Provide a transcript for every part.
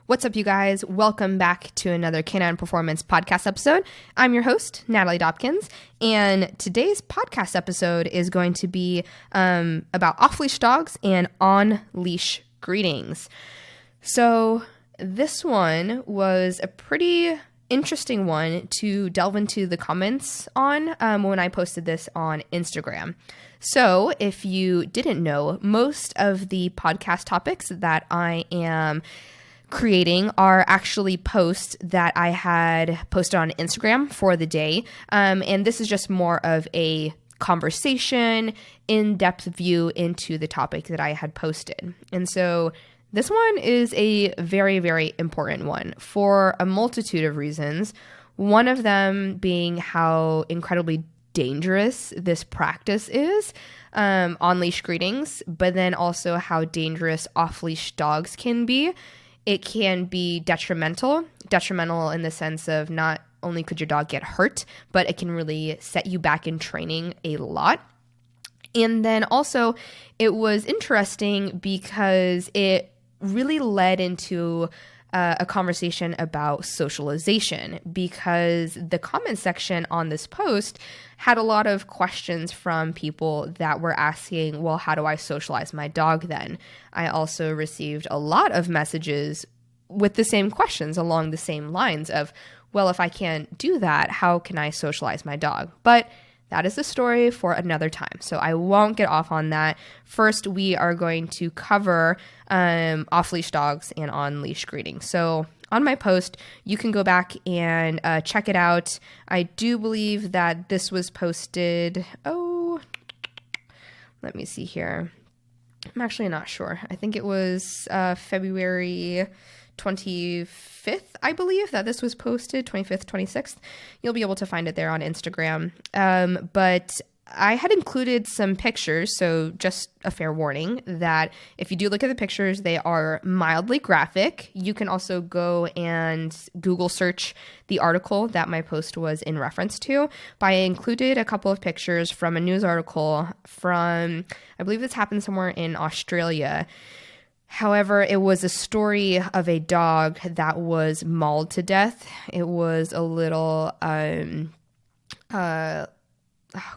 What's up, you guys? Welcome back to another Canine Performance podcast episode. I'm your host, Natalie Dopkins, and today's podcast episode is going to be about off-leash dogs and on-leash greetings. So this one was a pretty interesting one to delve into the comments on when I posted this on Instagram. So if you didn't know, most of the podcast topics that I am creating are actually posts that I had posted on Instagram for the day. And this is just more of a conversation, in-depth view into the topic that I had posted. And so this one is a very, very important one for a multitude of reasons. One of them being how incredibly dangerous this practice is, on-leash greetings, but then also how dangerous off-leash dogs can be. It can be detrimental in the sense of not only could your dog get hurt, but it can really set you back in training a lot. And then also it was interesting because it really led into a conversation about socialization, because the comment section on this post had a lot of questions from people that were asking, well, how do I socialize my dog then? I also received a lot of messages with the same questions along the same lines of, well, if I can't do that, how can I socialize my dog? But that is a story for another time, so I won't get off on that. First, we are going to cover off-leash dogs and on-leash greetings. So on my post, you can go back and check it out. I do believe that this was posted, let me see here. I'm actually not sure. I think it was February 25th, I believe, that this was posted, 25th, 26th. You'll be able to find it there on Instagram. But I had included some pictures, so just a fair warning that if you do look at the pictures, they are mildly graphic. You can also go and Google search the article that my post was in reference to. But I included a couple of pictures from a news article from, I believe this happened somewhere in Australia. However, it was a story of a dog that was mauled to death. It was a little, oh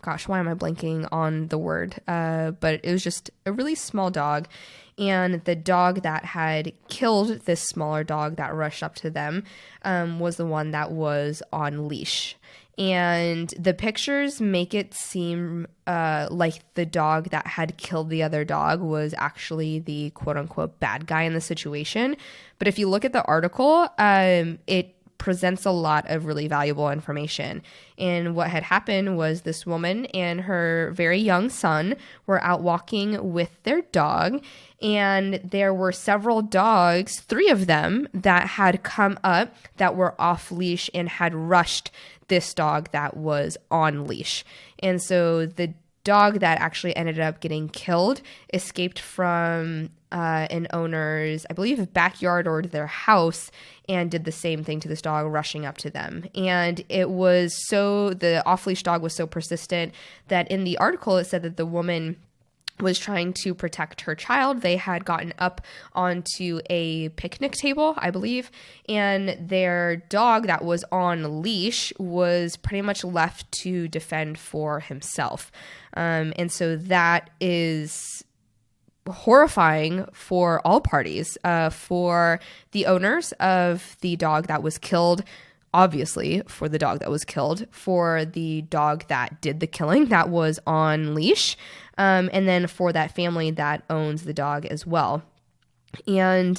gosh, why am I blanking on the word? But it was just a really small dog. And the dog that had killed this smaller dog that rushed up to them was the one that was on leash. And the pictures make it seem like the dog that had killed the other dog was actually the quote-unquote bad guy in the situation. But if you look at the article, it presents a lot of really valuable information. And what had happened was this woman and her very young son were out walking with their dog, and there were several dogs, 3 of them, that had come up that were off leash and had rushed this dog that was on leash. And so the dog that actually ended up getting killed escaped from an owner's, I believe, backyard or their house, and did the same thing to this dog, rushing up to them. And it was the off-leash dog was so persistent that in the article it said that the woman was trying to protect her child. They had gotten up onto a picnic table, I believe, and their dog that was on leash was pretty much left to defend for himself. And so that is horrifying for all parties, for the owners of the dog that was killed, obviously for the dog that was killed, for the dog that did the killing that was on leash, and then for that family that owns the dog as well. And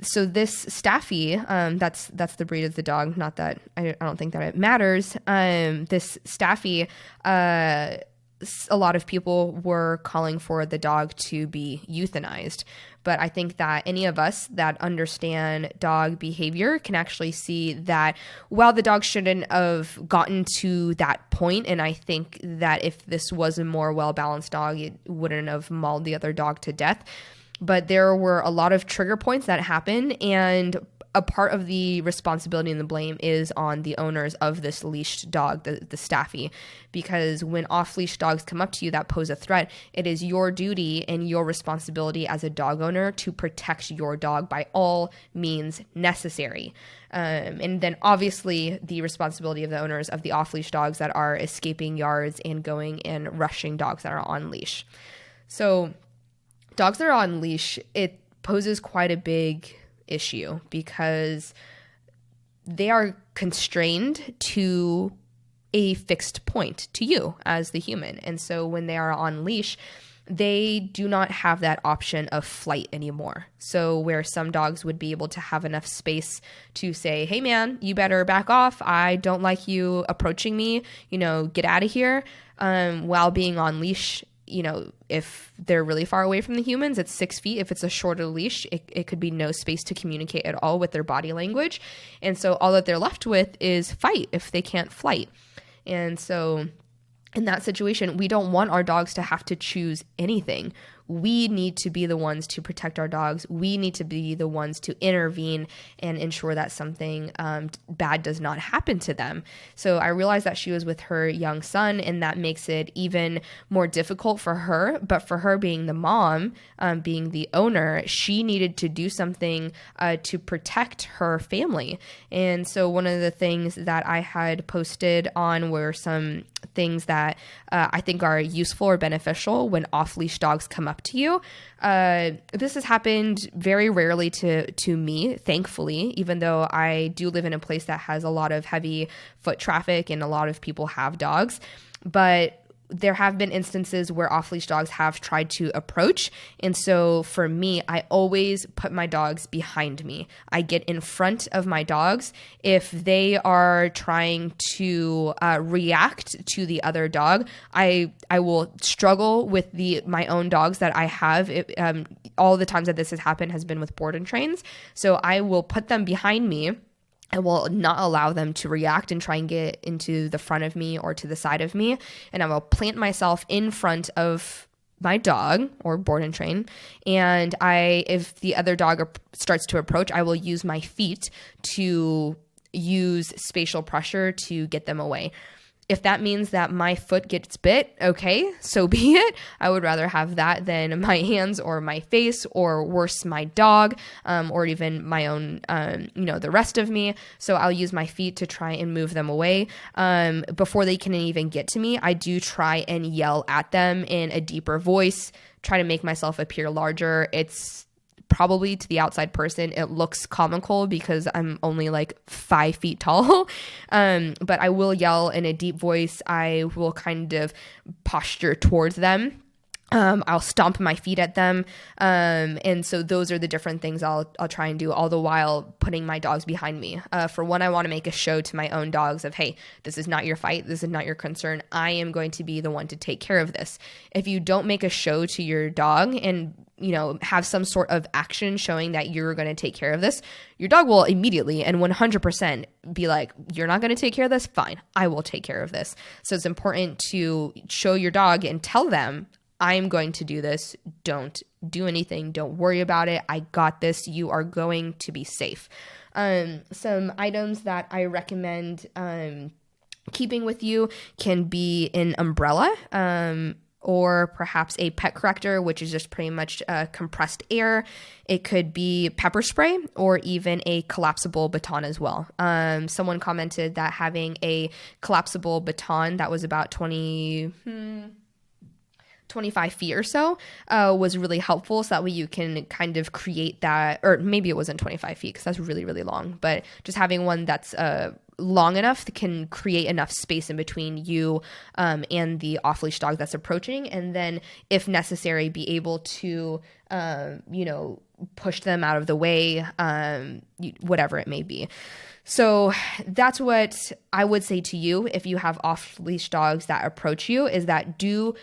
so this Staffy, that's the breed of the dog, not that I don't think that it matters. This Staffy, a lot of people were calling for the dog to be euthanized. But I think that any of us that understand dog behavior can actually see that while the dog shouldn't have gotten to that point, and I think that if this was a more well-balanced dog, it wouldn't have mauled the other dog to death. But there were a lot of trigger points that happened, and a part of the responsibility and the blame is on the owners of this leashed dog, the staffy, because when off-leash dogs come up to you that pose a threat, it is your duty and your responsibility as a dog owner to protect your dog by all means necessary. And then obviously the responsibility of the owners of the off-leash dogs that are escaping yards and going and rushing dogs that are on leash. So dogs that are on leash, it poses quite a big issue because they are constrained to a fixed point to you as the human. And so when they are on leash, they do not have that option of flight anymore. So where some dogs would be able to have enough space to say, hey man, you better back off. I don't like you approaching me, get out of here. While being on leash, if they're really far away from the humans, it's 6 feet. If it's a shorter leash, it could be no space to communicate at all with their body language. And so all that they're left with is fight if they can't flight. And so in that situation, we don't want our dogs to have to choose anything. We need to be the ones to protect our dogs. We need to be the ones to intervene and ensure that something bad does not happen to them. So I realized that she was with her young son, and that makes it even more difficult for her. But for her being the mom, being the owner, she needed to do something to protect her family. And so one of the things that I had posted on were some things that I think are useful or beneficial when off-leash dogs come up to you. This has happened very rarely to me, thankfully, even though I do live in a place that has a lot of heavy foot traffic and a lot of people have dogs. But there have been instances where off-leash dogs have tried to approach. And so for me, I always put my dogs behind me. I get in front of my dogs. If they are trying to react to the other dog, I will struggle with my own dogs that I have. All the times that this has happened has been with board and trains. So I will put them behind me. I will not allow them to react and try and get into the front of me or to the side of me. And I will plant myself in front of my dog or board and train. And if the other dog starts to approach, I will use my feet to use spatial pressure to get them away. If that means that my foot gets bit, okay, so be it. I would rather have that than my hands or my face or worse, my dog, or even my own, the rest of me. So I'll use my feet to try and move them away. Before they can even get to me, I do try and yell at them in a deeper voice, try to make myself appear larger. It's probably to the outside person, it looks comical because I'm only like 5 feet tall. But I will yell in a deep voice. I will kind of posture towards them. I'll stomp my feet at them. And so those are the different things I'll try and do, all the while putting my dogs behind me. For one, I want to make a show to my own dogs of, hey, this is not your fight. This is not your concern. I am going to be the one to take care of this. If you don't make a show to your dog and have some sort of action showing that you're going to take care of this, your dog will immediately and 100% be like, you're not going to take care of this? Fine, I will take care of this. So it's important to show your dog and tell them, I'm going to do this. Don't do anything. Don't worry about it. I got this. You are going to be safe. Some items that I recommend keeping with you can be an umbrella, or perhaps a pet corrector, which is just pretty much compressed air. It could be pepper spray or even a collapsible baton as well. Someone commented that having a collapsible baton that was about 25 feet or so was really helpful. So that way you can kind of create that, or maybe it wasn't 25 feet because that's really, really long, but just having one that's long enough that can create enough space in between you and the off-leash dog that's approaching. And then if necessary, be able to, push them out of the way, whatever it may be. So that's what I would say to you if you have off-leash dogs that approach you, is that do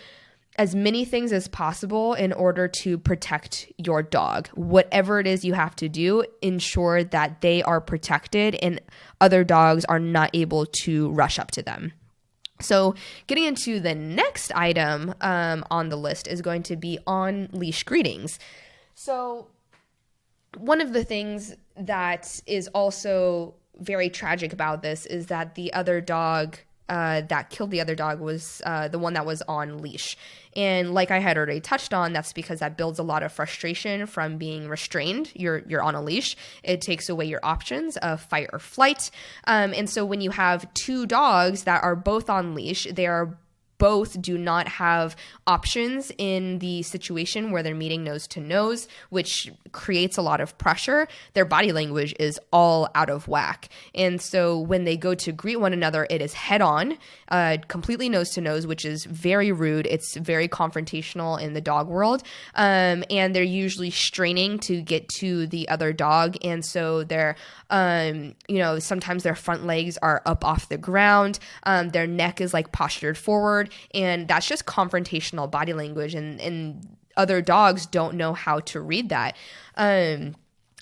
as many things as possible in order to protect your dog. Whatever it is you have to do, ensure that they are protected and other dogs are not able to rush up to them. So getting into the next item on the list is going to be on-leash greetings. So one of the things that is also very tragic about this is that the other dog that killed the other dog was the one that was on leash. And like I had already touched on, that's because that builds a lot of frustration from being restrained. You're on a leash. It takes away your options of fight or flight. And so when you have two dogs that are both on leash, they are both do not have options in the situation where they're meeting nose to nose, which creates a lot of pressure. Their body language is all out of whack. And so when they go to greet one another, it is head on, completely nose to nose, which is very rude. It's very confrontational in the dog world. And they're usually straining to get to the other dog. And so they're, sometimes their front legs are up off the ground. Their neck is like postured forward. And that's just confrontational body language, and other dogs don't know how to read that. And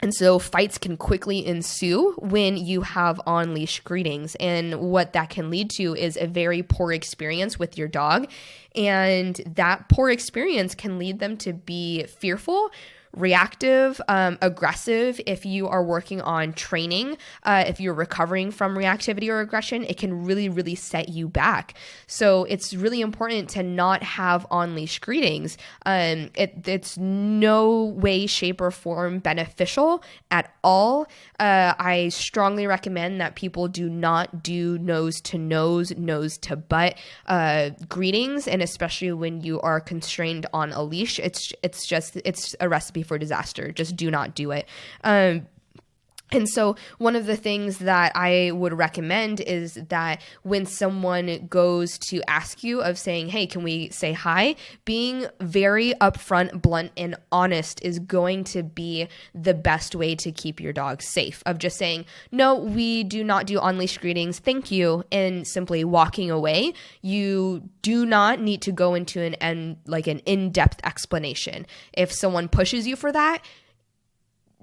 so fights can quickly ensue when you have on-leash greetings. And what that can lead to is a very poor experience with your dog. And that poor experience can lead them to be fearful, reactive, aggressive. If you are working on training, if you're recovering from reactivity or aggression, it can really, really set you back. So it's really important to not have on-leash greetings. It's no way, shape, or form beneficial at all. I strongly recommend that people do not do nose to nose, nose to butt greetings, and especially when you are constrained on a leash. It's a recipe for disaster. Just do not do it. And so one of the things that I would recommend is that when someone goes to ask you of saying, hey, can we say hi? Being very upfront, blunt, and honest is going to be the best way to keep your dog safe. Of just saying, no, we do not do on-leash greetings, thank you, and simply walking away. You do not need to go into an in-depth explanation. If someone pushes you for that,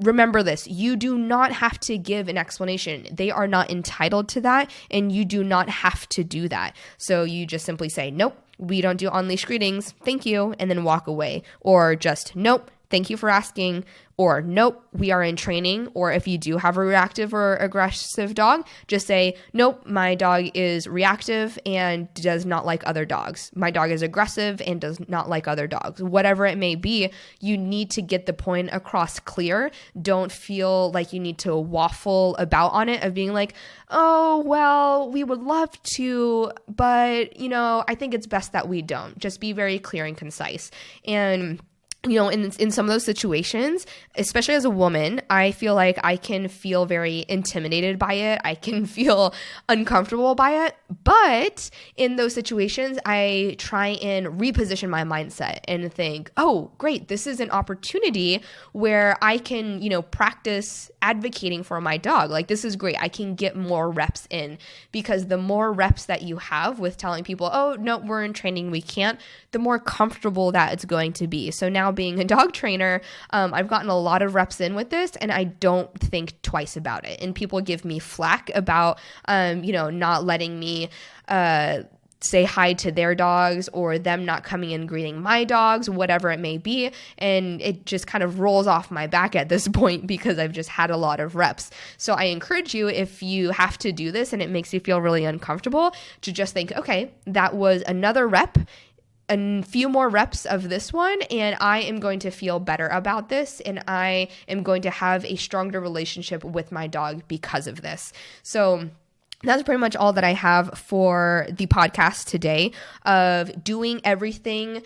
remember this, you do not have to give an explanation. They are not entitled to that, and you do not have to do that. So you just simply say, nope, we don't do on-leash greetings, thank you, and then walk away. Or just, nope, thank you for asking. Or, nope, we are in training. Or if you do have a reactive or aggressive dog, just say, nope, my dog is reactive and does not like other dogs. My dog is aggressive and does not like other dogs. Whatever it may be, you need to get the point across clear. Don't feel like you need to waffle about on it of being like, oh, well, we would love to, but, I think it's best that we don't. Just be very clear and concise. And in some of those situations, especially as a woman, I feel like I can feel very intimidated by it. I can feel uncomfortable by it. But in those situations, I try and reposition my mindset and think, oh, great, this is an opportunity where I can, practice advocating for my dog. Like, this is great. I can get more reps in, because the more reps that you have with telling people, oh, no, we're in training, we can't, the more comfortable that it's going to be. So now being a dog trainer, I've gotten a lot of reps in with this, and I don't think twice about it. And people give me flack about, not letting me say hi to their dogs, or them not coming and greeting my dogs, whatever it may be. And it just kind of rolls off my back at this point, because I've just had a lot of reps. So I encourage you, if you have to do this and it makes you feel really uncomfortable, to just think, okay, that was another rep, a few more reps of this one, and I am going to feel better about this, and I am going to have a stronger relationship with my dog because of this. So that's pretty much all that I have for the podcast today, of doing everything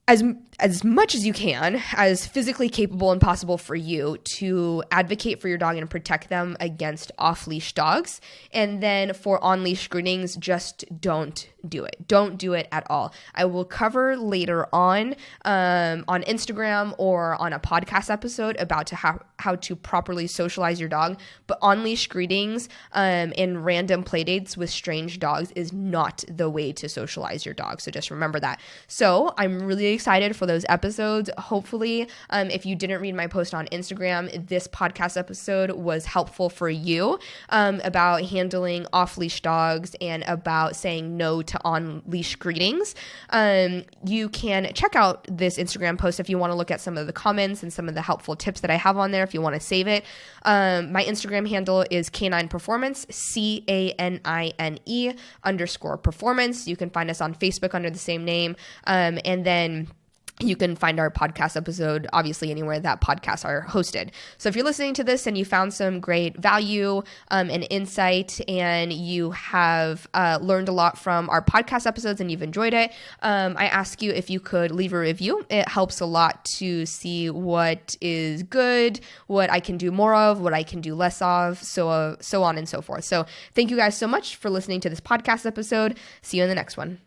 as much as you can, as physically capable and possible for you, to advocate for your dog and protect them against off-leash dogs. And then for on-leash greetings, just don't do it. Don't do it at all. I will cover later on Instagram or on a podcast episode about how to properly socialize your dog. But on-leash greetings and random playdates with strange dogs is not the way to socialize your dog. So just remember that. So I'm really excited for those episodes. Hopefully, if you didn't read my post on Instagram, this podcast episode was helpful for you about handling off-leash dogs and about saying no to to On-Leash greetings. You can check out this Instagram post if you want to look at some of the comments and some of the helpful tips that I have on there if you want to save it. My Instagram handle is Canine Performance, CANINE_performance. You can find us on Facebook under the same name. And then you can find our podcast episode, obviously, anywhere that podcasts are hosted. So if you're listening to this and you found some great value and insight, and you have learned a lot from our podcast episodes and you've enjoyed it, I ask you if you could leave a review. It helps a lot to see what is good, what I can do more of, what I can do less of, so on and so forth. So thank you guys so much for listening to this podcast episode. See you in the next one.